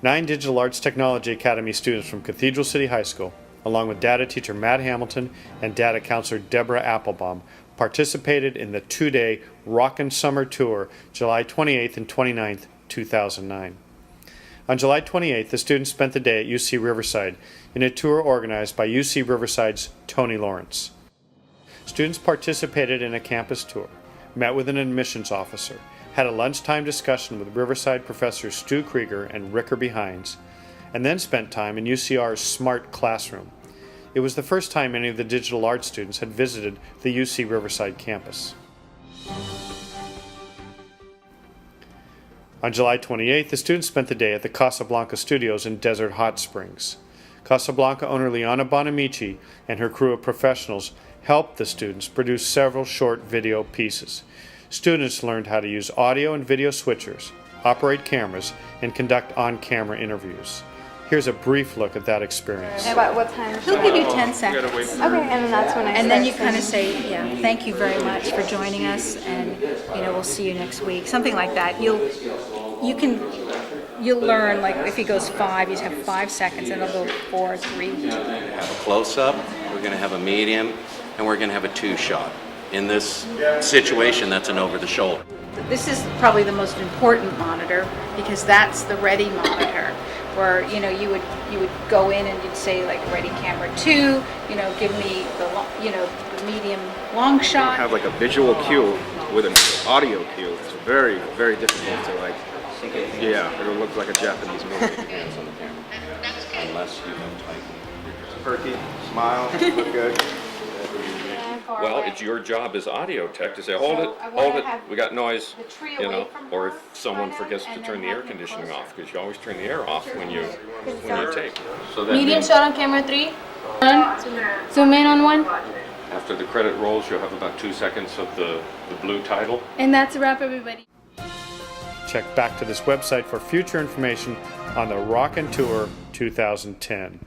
9 Digital Arts Technology Academy students from Cathedral City High School, along with data teacher Matt Hamilton and data counselor Deborah Applebaum, participated in the 2-day Rockin' Summer Tour, July 28th and 29th, 2009. On July 28th, the students spent the day at UC Riverside in a tour organized by UC Riverside's Tony Lawrence. Students participated in a campus tour, met with an admissions officer, had a lunchtime discussion with Riverside professors Stu Krieger and Rickerby Hines, and then spent time in UCR's Smart Classroom. It was the first time any of the digital arts students had visited the UC Riverside campus. On July 28th, the students spent the day at the Casablanca Studios in Desert Hot Springs. Casablanca owner Liana Bonamici and her crew of professionals helped the students produce several short video pieces. Students learned how to use audio and video switchers, operate cameras, and conduct on-camera interviews. Here's a brief look at that experience. About what time? He'll give you 10 seconds. Okay, and then that's when I And then you start kind of say, yeah, thank you very much for joining us, and we'll see you next week. Something like that. You'll learn, like if he goes 5, you have 5 seconds, and it'll go 4, 3, 2. Have a close-up, we're going to have a medium, and we're going to have a 2-shot. In this situation, that's an over-the-shoulder. This is probably the most important monitor because that's the ready monitor, where you would go in and you'd say like ready camera 2, give me the medium long shot. Have like a visual cue with an audio cue. It's very, very difficult to it'll look like a Japanese movie. Hands on the camera, unless you have tight. Perky, smile, look good. Well, it's your job as audio tech to say, hold it, we got noise, or if someone forgets to turn the air conditioning off, because you always turn the air off when you tape. So that Medium means shot on camera 3. Zoom in on 1. after the credit rolls, you'll have about 2 seconds of the blue title. And that's a wrap, everybody. Check back to this website for future information on the Rockin' Tour 2010.